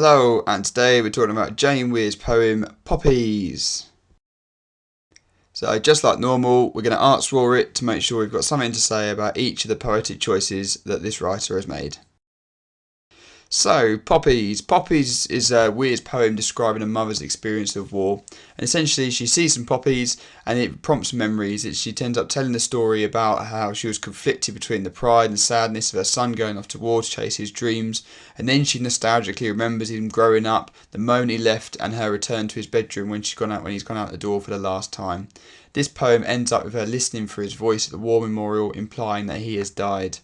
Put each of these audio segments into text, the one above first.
Hello, and today we're talking about Jane Weir's poem Poppies. So just like normal, we're going to art score it to make sure we've got something to say about each of the poetic choices that this writer has made. So, Poppies. Poppies is Weir's poem describing a mother's experience of war. And essentially, she sees some poppies and it prompts memories. She ends up telling the story about how she was conflicted between the pride and sadness of her son going off to war to chase his dreams. And then she nostalgically remembers him growing up, the moment he left, and her return to his bedroom when he's gone out the door for the last time. This poem ends up with her listening for his voice at the war memorial, implying that he has died.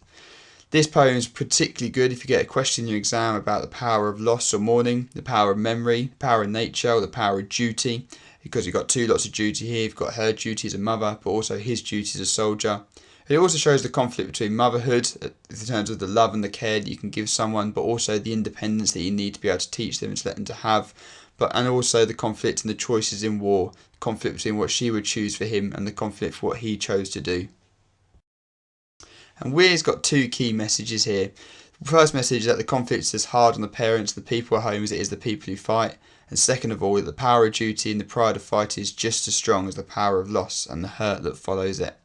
This poem is particularly good if you get a question in your exam about the power of loss or mourning, the power of memory, the power of nature, or the power of duty, because you've got two lots of duty here. You've got her duty as a mother, but also his duty as a soldier. It also shows the conflict between motherhood, in terms of the love and the care that you can give someone, but also the independence that you need to be able to teach them and to let them to have, and also the conflict and the choices in war, the conflict between what she would choose for him and the conflict for what he chose to do. And Weir's got two key messages here. The first message is that the conflict is as hard on the parents, the people at home, as it is the people who fight. And second of all, that the power of duty and the pride of fight is just as strong as the power of loss and the hurt that follows it.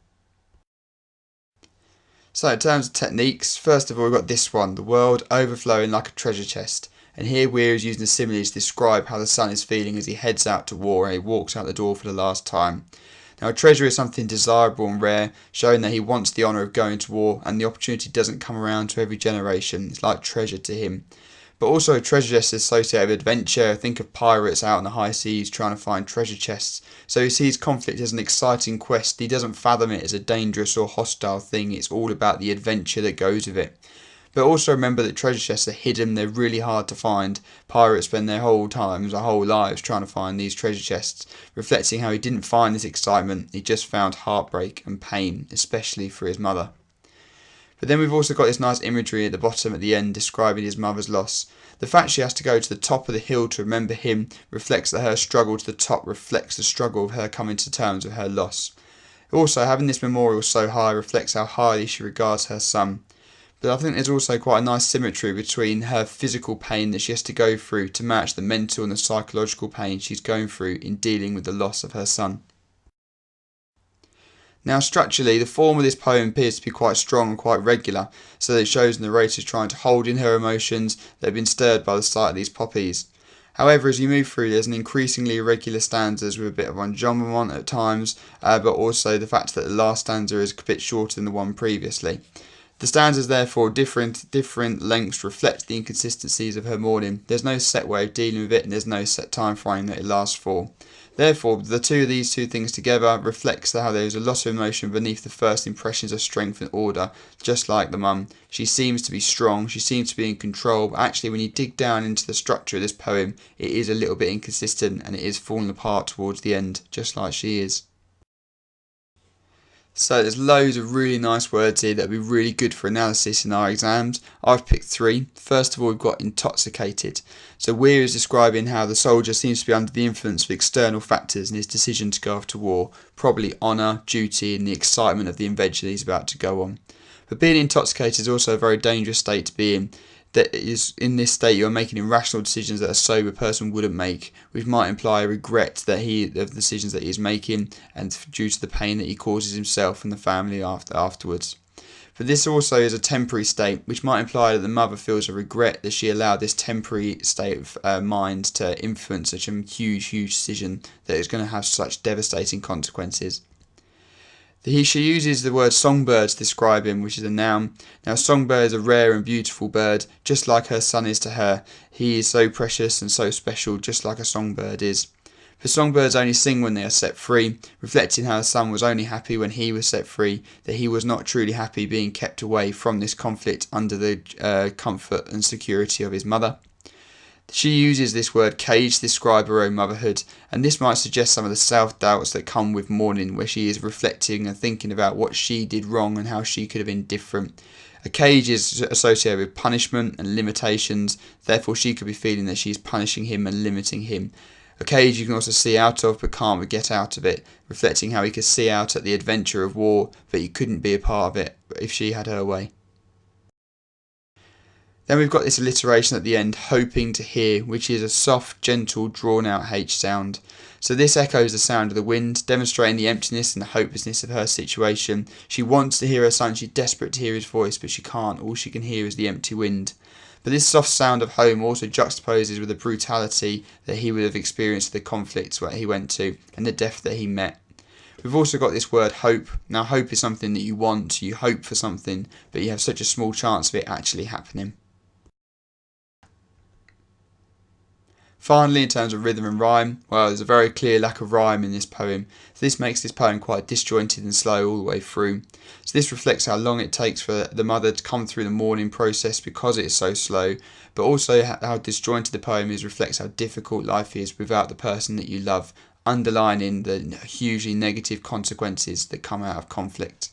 So in terms of techniques, first of all we've got this one, the world overflowing like a treasure chest. And here Weir is using a simile to describe how the son is feeling as he heads out to war and he walks out the door for the last time. Now, a treasure is something desirable and rare, showing that he wants the honour of going to war, and the opportunity doesn't come around to every generation. It's like treasure to him. But also, treasure chests is associated with adventure. Think of pirates out on the high seas trying to find treasure chests. So he sees conflict as an exciting quest. He doesn't fathom it as a dangerous or hostile thing. It's all about the adventure that goes with it. But also remember that treasure chests are hidden, they're really hard to find. Pirates spend their whole lives trying to find these treasure chests, reflecting how he didn't find this excitement, he just found heartbreak and pain, especially for his mother. But then we've also got this nice imagery at the bottom at the end describing his mother's loss. The fact she has to go to the top of the hill to remember him reflects that her struggle to the top reflects the struggle of her coming to terms with her loss. Also, having this memorial so high reflects how highly she regards her son. But I think there's also quite a nice symmetry between her physical pain that she has to go through to match the mental and the psychological pain she's going through in dealing with the loss of her son. Now structurally, the form of this poem appears to be quite strong and quite regular, so that it shows the narrator is trying to hold in her emotions that have been stirred by the sight of these poppies. However, as you move through, there's an increasingly irregular stanzas with a bit of enjambment at times, but also the fact that the last stanza is a bit shorter than the one previously. The stanzas therefore different lengths reflect the inconsistencies of her mourning. There's no set way of dealing with it and there's no set time frame that it lasts for. Therefore, these two things together reflects how there is a lot of emotion beneath the first impressions of strength and order, just like the mum. She seems to be strong, she seems to be in control, but actually when you dig down into the structure of this poem, it is a little bit inconsistent and it is falling apart towards the end, just like she is. So there's loads of really nice words here that would be really good for analysis in our exams. I've picked three. First of all, we've got intoxicated. So Weir is describing how the soldier seems to be under the influence of external factors in his decision to go off to war, probably honour, duty and the excitement of the adventure that he's about to go on. But being intoxicated is also a very dangerous state to be in. That is, in this state you are making irrational decisions that a sober person wouldn't make, which might imply a regret of the decisions that he is making and due to the pain that he causes himself and the family afterwards. But this also is a temporary state, which might imply that the mother feels a regret that she allowed this temporary state of mind to influence such a huge decision that is going to have such devastating consequences. She uses the word songbird to describe him, which is a noun. Now, songbird is a rare and beautiful bird, just like her son is to her. He is so precious and so special, just like a songbird is. For songbirds only sing when they are set free, reflecting how the son was only happy when he was set free, that he was not truly happy being kept away from this conflict under the comfort and security of his mother. She uses this word cage to describe her own motherhood, and this might suggest some of the self-doubts that come with mourning, where she is reflecting and thinking about what she did wrong and how she could have been different. A cage is associated with punishment and limitations, therefore she could be feeling that she's punishing him and limiting him. A cage you can also see out of but can't get out of it, reflecting how he could see out at the adventure of war, but he couldn't be a part of it if she had her way. Then we've got this alliteration at the end, hoping to hear, which is a soft, gentle, drawn out H sound. So this echoes the sound of the wind, demonstrating the emptiness and the hopelessness of her situation. She wants to hear her son, she's desperate to hear his voice, but she can't. All she can hear is the empty wind. But this soft sound of home also juxtaposes with the brutality that he would have experienced at the conflicts where he went to and the death that he met. We've also got this word hope. Now hope is something that you want, you hope for something, but you have such a small chance of it actually happening. Finally, in terms of rhythm and rhyme, well, there's a very clear lack of rhyme in this poem. So this makes this poem quite disjointed and slow all the way through. So this reflects how long it takes for the mother to come through the mourning process because it is so slow, but also how disjointed the poem is reflects how difficult life is without the person that you love, underlining the hugely negative consequences that come out of conflict.